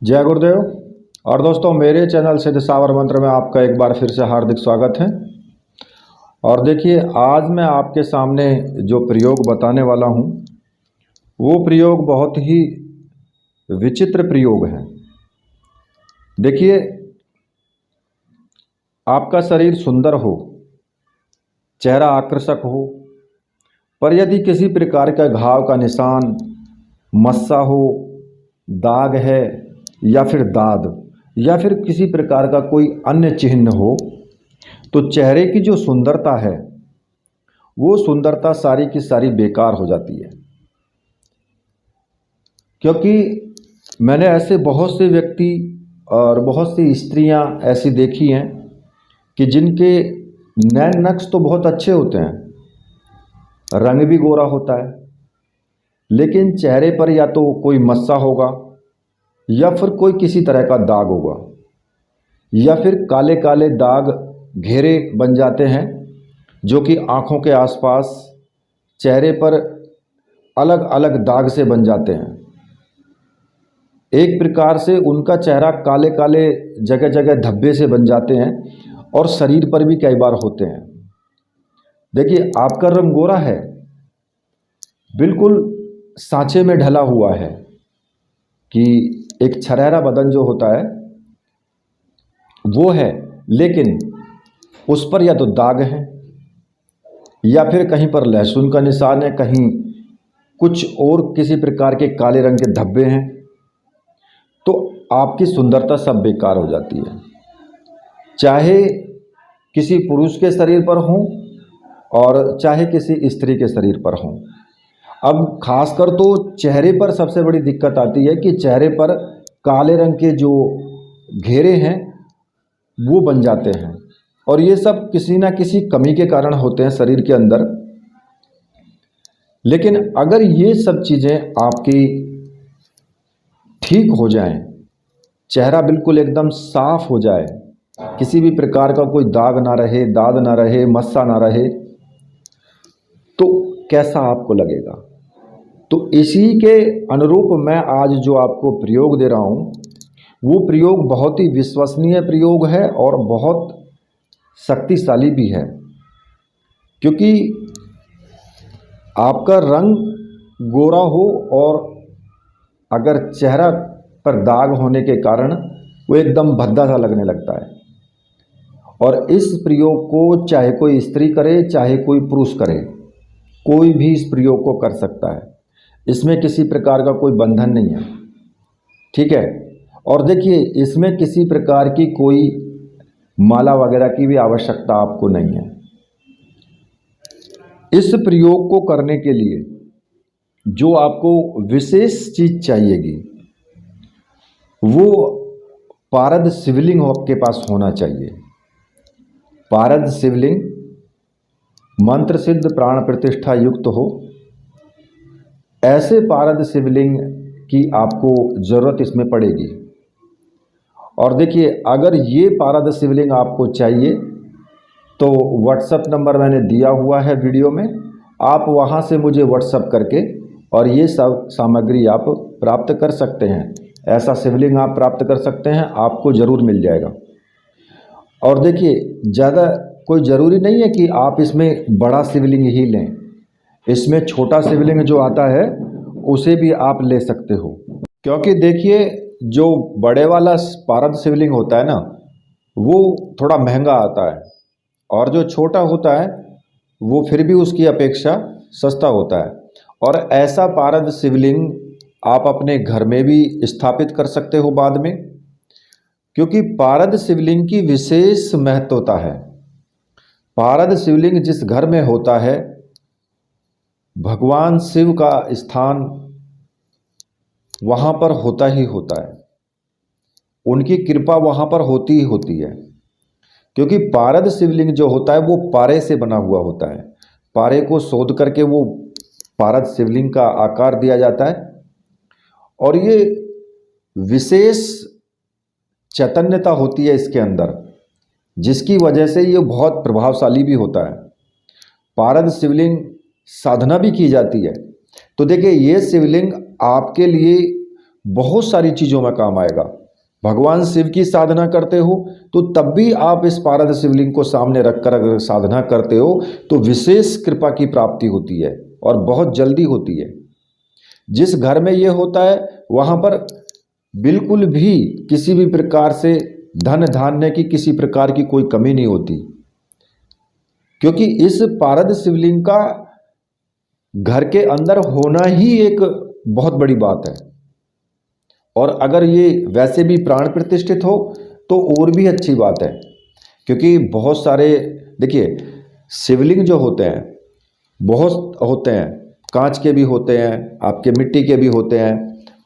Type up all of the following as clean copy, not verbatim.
जय गुरुदेव। और दोस्तों, मेरे चैनल सिद्ध सावर मंत्र में आपका एक बार फिर से हार्दिक स्वागत है। और देखिए, आज मैं आपके सामने जो प्रयोग बताने वाला हूँ वो प्रयोग बहुत ही विचित्र प्रयोग है। देखिए, आपका शरीर सुंदर हो, चेहरा आकर्षक हो, पर यदि किसी प्रकार का घाव का निशान, मस्सा हो, दाग है या फिर दाद या फिर किसी प्रकार का कोई अन्य चिन्ह हो, तो चेहरे की जो सुंदरता है वो सुंदरता सारी की सारी बेकार हो जाती है। क्योंकि मैंने ऐसे बहुत से व्यक्ति और बहुत सी स्त्रियां ऐसी देखी हैं कि जिनके नैन नक्श तो बहुत अच्छे होते हैं, रंग भी गोरा होता है, लेकिन चेहरे पर या तो कोई मस्सा होगा या फिर कोई किसी तरह का दाग होगा या फिर काले काले दाग घेरे बन जाते हैं जो कि आँखों के आसपास चेहरे पर अलग अलग दाग से बन जाते हैं। एक प्रकार से उनका चेहरा काले काले जगह जगह धब्बे से बन जाते हैं और शरीर पर भी कई बार होते हैं। देखिए, आपका रंग गोरा है, बिल्कुल सांचे में ढला हुआ है कि एक छरहरा बदन जो होता है वो है, लेकिन उस पर या तो दाग है या फिर कहीं पर लहसुन का निशान है, कहीं कुछ और किसी प्रकार के काले रंग के धब्बे हैं, तो आपकी सुंदरता सब बेकार हो जाती है। चाहे किसी पुरुष के शरीर पर हो और चाहे किसी स्त्री के शरीर पर हो। अब खासकर तो चेहरे पर सबसे बड़ी दिक्कत आती है कि चेहरे पर काले रंग के जो घेरे हैं वो बन जाते हैं, और ये सब किसी ना किसी कमी के कारण होते हैं शरीर के अंदर। लेकिन अगर ये सब चीज़ें आपकी ठीक हो जाएं, चेहरा बिल्कुल एकदम साफ हो जाए, किसी भी प्रकार का कोई दाग ना रहे, दाद ना रहे, मस्सा ना रहे, तो कैसा आपको लगेगा। तो इसी के अनुरूप मैं आज जो आपको प्रयोग दे रहा हूँ वो प्रयोग बहुत ही विश्वसनीय प्रयोग है और बहुत शक्तिशाली भी है। क्योंकि आपका रंग गोरा हो और अगर चेहरा पर दाग होने के कारण वो एकदम भद्दा सा लगने लगता है, और इस प्रयोग को चाहे कोई स्त्री करे चाहे कोई पुरुष करे, कोई भी इस प्रयोग को कर सकता है। इसमें किसी प्रकार का कोई बंधन नहीं है, ठीक है। और देखिए, इसमें किसी प्रकार की कोई माला वगैरह की भी आवश्यकता आपको नहीं है। इस प्रयोग को करने के लिए जो आपको विशेष चीज चाहिएगी वो पारद शिवलिंग आपके पास होना चाहिए। पारद शिवलिंग मंत्र सिद्ध प्राण प्रतिष्ठा युक्त हो, ऐसे पारद शिवलिंग की आपको ज़रूरत इसमें पड़ेगी। और देखिए, अगर ये पारद शिवलिंग आपको चाहिए तो व्हाट्सएप नंबर मैंने दिया हुआ है वीडियो में, आप वहाँ से मुझे व्हाट्सएप करके और ये सब सामग्री आप प्राप्त कर सकते हैं। ऐसा शिवलिंग आप प्राप्त कर सकते हैं, आपको ज़रूर मिल जाएगा। और देखिए, ज़्यादा कोई ज़रूरी नहीं है कि आप इसमें बड़ा शिवलिंग ही लें, इसमें छोटा शिवलिंग जो आता है उसे भी आप ले सकते हो। क्योंकि देखिए, जो बड़े वाला पारद शिवलिंग होता है ना, वो थोड़ा महंगा आता है, और जो छोटा होता है वो फिर भी उसकी अपेक्षा सस्ता होता है। और ऐसा पारद शिवलिंग आप अपने घर में भी स्थापित कर सकते हो बाद में, क्योंकि पारद शिवलिंग की विशेष महत्वता है। पारद शिवलिंग जिस घर में होता है, भगवान शिव का स्थान वहाँ पर होता ही होता है, उनकी कृपा वहाँ पर होती ही होती है। क्योंकि पारद शिवलिंग जो होता है वो पारे से बना हुआ होता है, पारे को शोध करके वो पारद शिवलिंग का आकार दिया जाता है। और ये विशेष चैतन्यता होती है इसके अंदर, जिसकी वजह से ये बहुत प्रभावशाली भी होता है। पारद शिवलिंग साधना भी की जाती है। तो देखिए, ये शिवलिंग आपके लिए बहुत सारी चीज़ों में काम आएगा। भगवान शिव की साधना करते हो तो तब भी आप इस पारद शिवलिंग को सामने रखकर अगर साधना करते हो तो विशेष कृपा की प्राप्ति होती है और बहुत जल्दी होती है। जिस घर में ये होता है वहाँ पर बिल्कुल भी किसी भी प्रकार से धन धान्य की किसी प्रकार की कोई कमी नहीं होती, क्योंकि इस पारद शिवलिंग का घर के अंदर होना ही एक बहुत बड़ी बात है। और अगर ये वैसे भी प्राण प्रतिष्ठित हो तो और भी अच्छी बात है, क्योंकि बहुत सारे देखिए शिवलिंग जो होते हैं बहुत होते हैं, कांच के भी होते हैं, आपके मिट्टी के भी होते हैं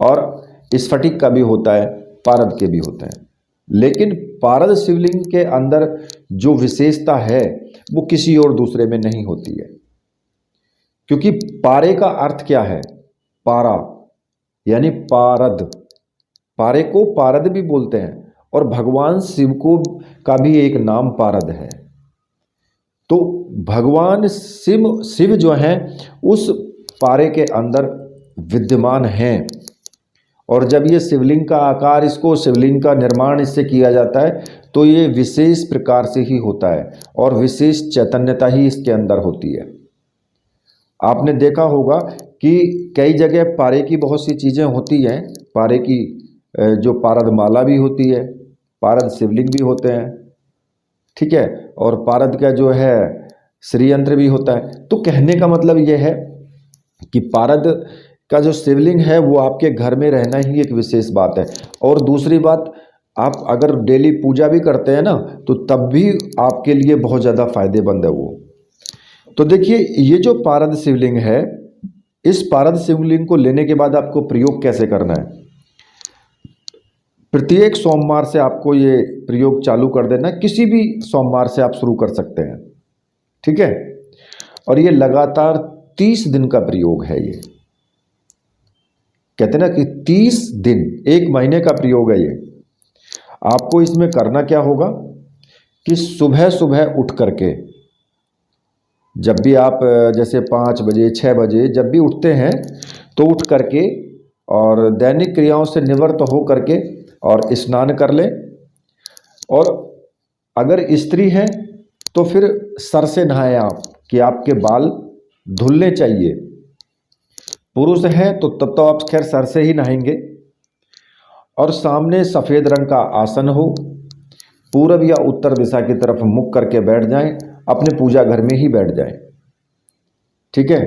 और स्फटिक का भी होता है, पारद के भी होते हैं। लेकिन पारद शिवलिंग के अंदर जो विशेषता है वो किसी और दूसरे में नहीं होती है, क्योंकि पारे का अर्थ क्या है? पारा यानी पारद, पारे को पारद भी बोलते हैं और भगवान शिव को का भी एक नाम पारद है। तो भगवान शिव जो हैं उस पारे के अंदर विद्यमान हैं। और जब ये शिवलिंग का आकार, इसको शिवलिंग का निर्माण इससे किया जाता है तो ये विशेष प्रकार से ही होता है और विशेष चैतन्यता ही इसके अंदर होती है। आपने देखा होगा कि कई जगह पारे की बहुत सी चीज़ें होती हैं, पारे की जो पारद माला भी होती है, पारद शिवलिंग भी होते हैं, ठीक है, और पारद का जो है श्रीयंत्र भी होता है। तो कहने का मतलब ये है कि पारद का जो शिवलिंग है वो आपके घर में रहना ही एक विशेष बात है। और दूसरी बात, आप अगर डेली पूजा भी करते हैं ना तो तब भी आपके लिए बहुत ज़्यादा फायदेमंद है वो। तो देखिए ये जो पारद शिवलिंग है, इस पारद शिवलिंग को लेने के बाद आपको प्रयोग कैसे करना है? प्रत्येक सोमवार से आपको ये प्रयोग चालू कर देना है। किसी भी सोमवार से आप शुरू कर सकते हैं, ठीक है। और ये लगातार 30 दिन का प्रयोग है। ये कहते हैं ना कि 30 दिन, 1 महीने का प्रयोग है ये। आपको इसमें करना क्या होगा कि सुबह सुबह उठ करके, जब भी आप जैसे 5 बजे 6 बजे जब भी उठते हैं तो उठ करके और दैनिक क्रियाओं से निवृत्त हो करके और स्नान कर लें। और अगर स्त्री हैं तो फिर सर से नहाएं आप, कि आपके बाल धुलने चाहिए। पुरुष हैं तो तब तो आप खैर सर से ही नहाएंगे। और सामने सफ़ेद रंग का आसन हो, पूरब या उत्तर दिशा की तरफ मुख करके बैठ जाएं, अपने पूजा घर में ही बैठ जाएं, ठीक है।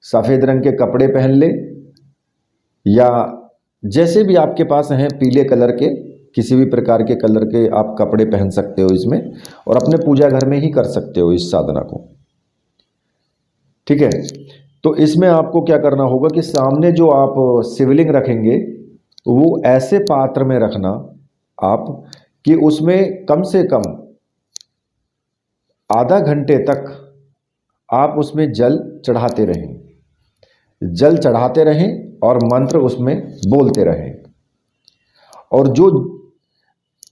सफ़ेद रंग के कपड़े पहन लें या जैसे भी आपके पास हैं, पीले कलर के, किसी भी प्रकार के कलर के आप कपड़े पहन सकते हो इसमें, और अपने पूजा घर में ही कर सकते हो इस साधना को, ठीक है। तो इसमें आपको क्या करना होगा कि सामने जो आप शिवलिंग रखेंगे वो ऐसे पात्र में रखना आप कि उसमें कम से कम आधा घंटे तक आप उसमें जल चढ़ाते रहें, जल चढ़ाते रहें और मंत्र उसमें बोलते रहें। और जो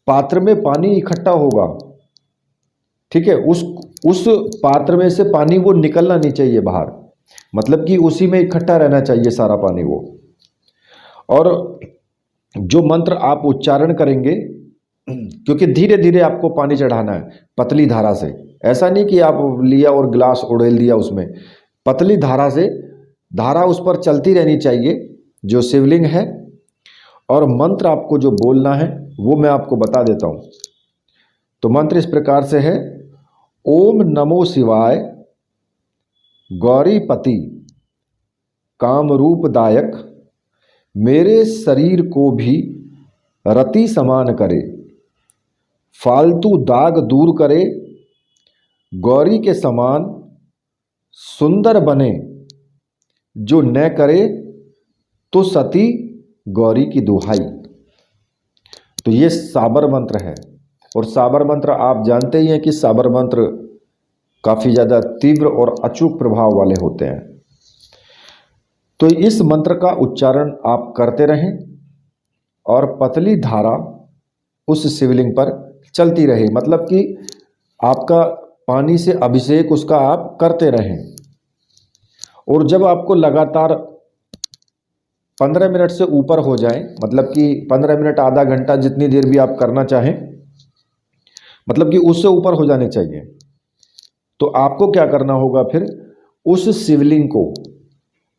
पात्र में पानी इकट्ठा होगा, ठीक है, उस पात्र में से पानी वो निकलना नहीं चाहिए बाहर, मतलब कि उसी में इकट्ठा रहना चाहिए सारा पानी वो। और जो मंत्र आप उच्चारण करेंगे, क्योंकि धीरे धीरे आपको पानी चढ़ाना है पतली धारा से, ऐसा नहीं कि आप लिया और गिलास उड़ेल दिया उसमें, पतली धारा से धारा उस पर चलती रहनी चाहिए जो शिवलिंग है। और मंत्र आपको जो बोलना है वो मैं आपको बता देता हूँ। तो मंत्र इस प्रकार से है, ओम नमो शिवाय गौरीपति कामरूपदायक, मेरे शरीर को भी रति समान करे, फालतू दाग दूर करे, गौरी के समान सुंदर बने, जो न करे तो सती गौरी की दुहाई। तो ये साबर मंत्र है। और साबर मंत्र आप जानते ही हैं कि साबर मंत्र काफ़ी ज़्यादा तीव्र और अचूक प्रभाव वाले होते हैं। तो इस मंत्र का उच्चारण आप करते रहें और पतली धारा उस शिवलिंग पर चलती रहे, मतलब कि आपका पानी से अभिषेक उसका आप करते रहें। और जब आपको लगातार 15 मिनट से ऊपर हो जाए, मतलब कि 15 मिनट, आधा घंटा, जितनी देर भी आप करना चाहें, मतलब कि उससे ऊपर हो जाने चाहिए। तो आपको क्या करना होगा फिर, उस शिवलिंग को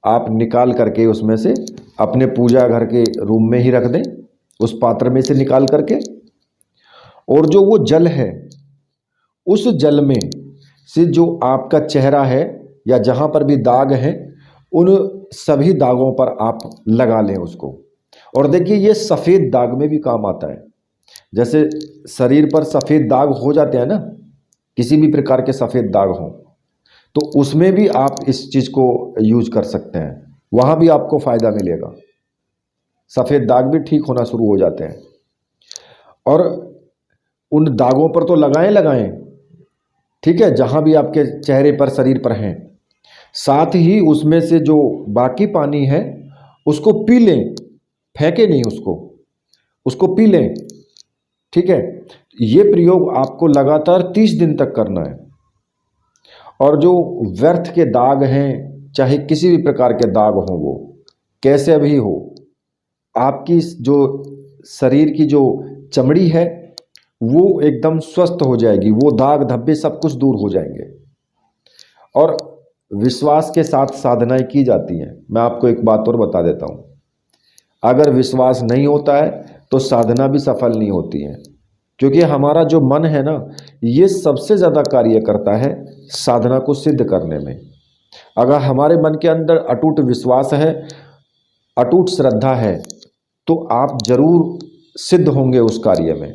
आप निकाल करके उसमें से अपने पूजा घर के रूम में ही रख दें, उस पात्र में से निकाल करके। और जो वो जल है, उस जल में से जो आपका चेहरा है या जहाँ पर भी दाग हैं, उन सभी दागों पर आप लगा लें उसको। और देखिए, ये सफ़ेद दाग में भी काम आता है। जैसे शरीर पर सफ़ेद दाग हो जाते हैं ना, किसी भी प्रकार के सफ़ेद दाग हों, तो उसमें भी आप इस चीज़ को यूज कर सकते हैं, वहाँ भी आपको फ़ायदा मिलेगा। सफ़ेद दाग भी ठीक होना शुरू हो जाते हैं। और उन दागों पर तो लगाएं लगाएं, ठीक है, जहाँ भी आपके चेहरे पर, शरीर पर हैं। साथ ही उसमें से जो बाकी पानी है उसको पी लें, फेंके नहीं उसको, उसको पी लें, ठीक है। ये प्रयोग आपको लगातार 30 दिन तक करना है। और जो व्यर्थ के दाग हैं, चाहे किसी भी प्रकार के दाग हों, वो कैसे भी हो, आपकी जो शरीर की जो चमड़ी है वो एकदम स्वस्थ हो जाएगी, वो दाग धब्बे सब कुछ दूर हो जाएंगे। और विश्वास के साथ साधनाएं की जाती हैं। मैं आपको एक बात और बता देता हूँ, अगर विश्वास नहीं होता है तो साधना भी सफल नहीं होती है, क्योंकि हमारा जो मन है ना, ये सबसे ज़्यादा कार्य करता है साधना को सिद्ध करने में। अगर हमारे मन के अंदर अटूट विश्वास है, अटूट श्रद्धा है, तो आप जरूर सिद्ध होंगे उस कार्य में।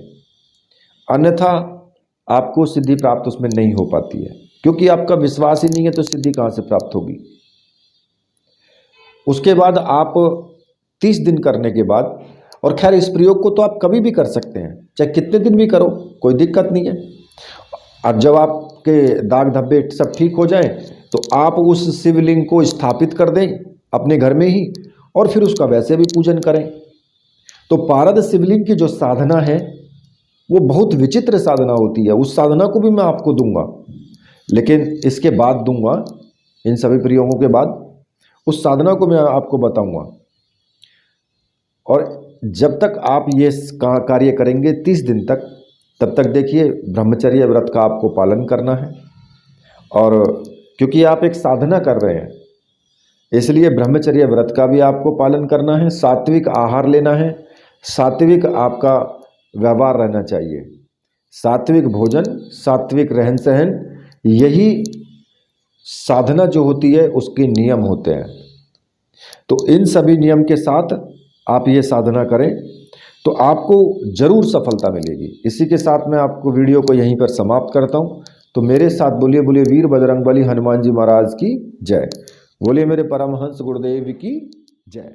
अन्यथा आपको सिद्धि प्राप्त उसमें नहीं हो पाती है, क्योंकि आपका विश्वास ही नहीं है तो सिद्धि कहाँ से प्राप्त होगी। उसके बाद आप 30 दिन करने के बाद, और खैर इस प्रयोग को तो आप कभी भी कर सकते हैं, चाहे कितने दिन भी करो, कोई दिक्कत नहीं है। अब जब आपके दाग धब्बे सब ठीक हो जाए तो आप उस शिवलिंग को स्थापित कर दें अपने घर में ही, और फिर उसका वैसे भी पूजन करें। तो पारद शिवलिंग की जो साधना है वो बहुत विचित्र साधना होती है। उस साधना को भी मैं आपको दूंगा, लेकिन इसके बाद दूंगा, इन सभी प्रयोगों के बाद उस साधना को मैं आपको बताऊंगा। और जब तक आप ये कार्य करेंगे 30 दिन तक, तब तक देखिए ब्रह्मचर्य व्रत का आपको पालन करना है। और क्योंकि आप एक साधना कर रहे हैं, इसलिए ब्रह्मचर्य व्रत का भी आपको पालन करना है। सात्विक आहार लेना है, सात्विक आपका व्यवहार रहना चाहिए, सात्विक भोजन, सात्विक रहन सहन, यही साधना जो होती है उसके नियम होते हैं। तो इन सभी नियम के साथ आप ये साधना करें तो आपको जरूर सफलता मिलेगी। इसी के साथ मैं आपको वीडियो को यहीं पर समाप्त करता हूँ। तो मेरे साथ बोलिए, बोलिए वीर बजरंगबली हनुमान जी महाराज की जय, बोलिए मेरे परमहंस गुरुदेव की जय।